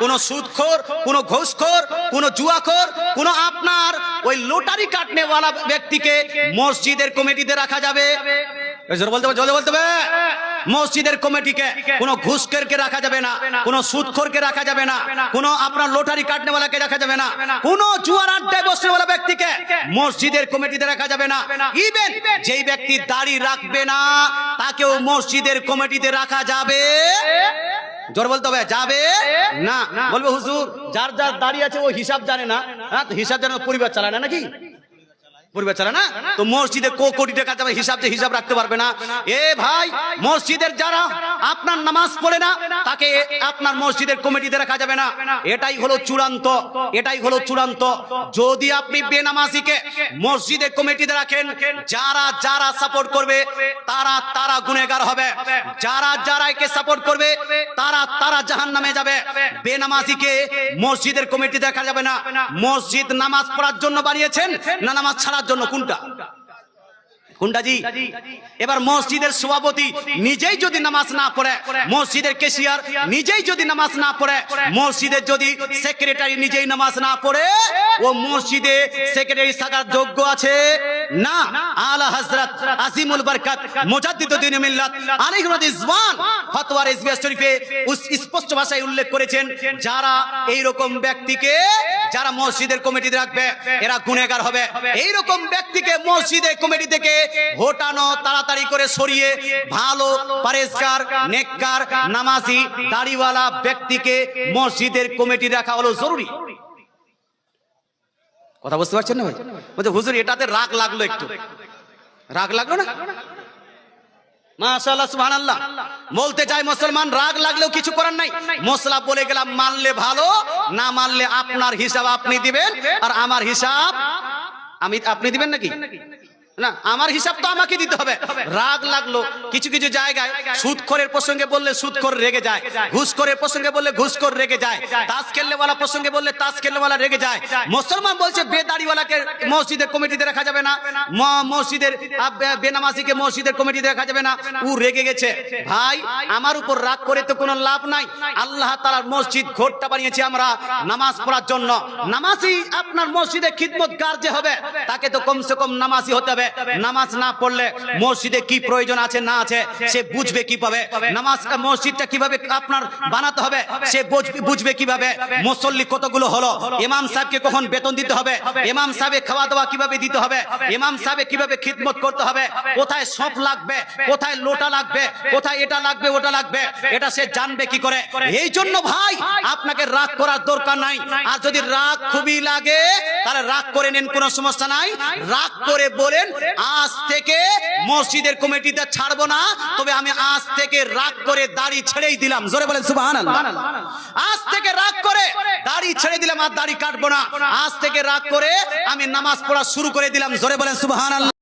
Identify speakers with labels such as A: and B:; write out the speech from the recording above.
A: কোনো সুদখোর, কোনো ঘুষখোর, কোনো জুয়াখোর, কোনো আপনার ওই লটারি কাটনেওয়ালা ব্যক্তিকে মসজিদের কমিটিতে রাখা যাবে? বলতে হবে মসজিদের কমিটিকে কোনো ঘুষখোরকে রাখা যাবে না, কোনো সুদখোরকে রাখা যাবে না, কোনো আপনার লটারি কাটনেওয়ালাকে রাখা যাবে না, কোনো জুয়ার আড্ডায় বসনেওয়ালা ব্যক্তিকে মসজিদের কমিটিতে রাখা যাবে না। ইভেন যেই ব্যক্তি দাড়ি রাখবে না তাকেও মসজিদের কমিটিতে রাখা যাবে। জোর বলতে হবে, যাবে না। বলবে হুজুর যার যার দাড়ি আছে ও হিসাব জানে না, হ্যাঁ হিসাব জানে পরিবার চালায় না নাকি? পরিবার চালায় না তো মসজিদে কোটি টাকা যাবে হিসাব রাখতে পারবে না। এ ভাই, মসজিদের যারা আপনার নামাজ পড়ে না তাকে আপনার মসজিদের কমিটিতে রাখা যাবে না। এটাই হলো চূড়ান্ত, এটাই হলো চূড়ান্ত। যদি আপনি বেনামাজিকে মসজিদের কমিটিতে রাখেন, যারা যারা সাপোর্ট করবে তারা তারা গুনেহগার হবে, যারা যারা একে সাপোর্ট করবে তারা তারা জাহান্নামে যাবে। বেনামাজিকে মসজিদের কমিটিতে রাখা যাবে না। মসজিদ নামাজ পড়ার জন্য বানিয়েছেন না নামাজ ছাড়ার জন্য? কোনটা কোনটা জি? এবার মসজিদের সভাপতি নিজেই যদি নামাজ না পড়ে, মসজিদের ক্যাশিয়ার নিজেই যদি নামাজ না পড়ে, মসজিদের যদি সেক্রেটারি নিজেই নামাজ না পড়ে, ও মসজিদে সেক্রেটারি থাকার যোগ্য আছে না। আলা হযরত আজিমুল বরকত মুজাদ্দিদুদ্দিন মিল্লাত আলাইহি রিজওয়ান ফতোয়া রিজভিয়া শরীফে স্পষ্ট ভাষায় উল্লেখ করেছেন, যারা এই রকম ব্যক্তিকে যারা মসজিদের কমিটিতে রাখবে এরা গুনাহগার হবে। এই রকম ব্যক্তিকে মসজিদের কমিটি থেকে হটানো, তাড়াতাড়ি করে সরিয়ে ভালো পরেজগার, নেককার, নামাজি, দাড়িওয়ালা ব্যক্তিকে মসজিদের কমিটি রাখা হলো জরুরি। কথা বুঝতে পারছেন না ভাই? বলছে হুজুর এটাতে রাগ লাগলো, একটু রাগ লাগলো না? মাশাআল্লাহ সুবহানাল্লাহ। বলতে চাই মুসলমান, রাগ লাগলেও কিছু করার নাই। মশলা বলে গেলাম, মানলে ভালো, না মানলে আপনার হিসাব আপনি দিবেন, আর আমার হিসাব আপনি দিবেন নাকি? না, আমার হিসাব তো আমাকে দিতে হবে। রাগ লাগলো, কিছু কিছু জায়গায় সুদখোরের প্রসঙ্গে বললে সুদখোর রেগে যায়, ঘুষখোরের প্রসঙ্গে বললে ঘুষখোর রেগে যায়, তাস খেলনেওয়ালা প্রসঙ্গে বললে তাস খেলনেওয়ালা রেগে যায়। মুসলমান বলছে বেদাড়িওয়ালাকে মসজিদের কমিটিতে রাখা যাবে না, মসজিদের বেনামাজিকে মসজিদের কমিটিতে রাখা যাবে না। ও রেগে গেছে। ভাই, আমার উপর রাগ করে তো কোনো লাভ নাই। আল্লাহ তাআলার মসজিদ ঘরটা বানিয়েছি আমরা নামাজ পড়ার জন্য। নামাজি আপনার মসজিদে খিদমতগার যে হবে তাকে তো কমসে কম নামাজি হতে হবে। নামাজ না পড়লে মসজিদে কি প্রয়োজন আছে না আছে সে বুঝবে কিভাবে? নামাজ মসজিদটা কিভাবে আপনার বানাতে হবে সে বুঝবে কিভাবে? মুসল্লি কতগুলো হলো, ইমাম সাহেবকে কখন বেতন দিতে হবে, ইমাম সাহেব খাওয়া দাওয়া কিভাবে দিতে হবে, ইমাম সাহেব কিভাবে খিদমত করতে হবে, কোথায় সপ লাগবে, কোথায় লোটা লাগবে, কোথায় এটা লাগবে ওটা লাগবে, এটা সে জানবে কি করে? এই জন্য ভাই আপনাকে রাগ করার দরকার নাই। আর যদি রাগ খুবই লাগে তাহলে রাগ করে নেন, কোনো সমস্যা নাই। রাগ করে বলেন আজ থেকে মসজিদের কমিটিতে ছাড়বো না, তবে আমি আজ থেকে রাগ করে দাড়ি ছেড়েই দিলাম। জোরে বলেন সুবহানাল্লাহ। আজ থেকে রাগ করে দাড়ি ছেড়ে দিলাম, আর দাড়ি কাটবো না। আজ থেকে রাগ করে আমি নামাজ পড়া শুরু করে দিলাম। জোরে বলেন সুবহানাল্লাহ।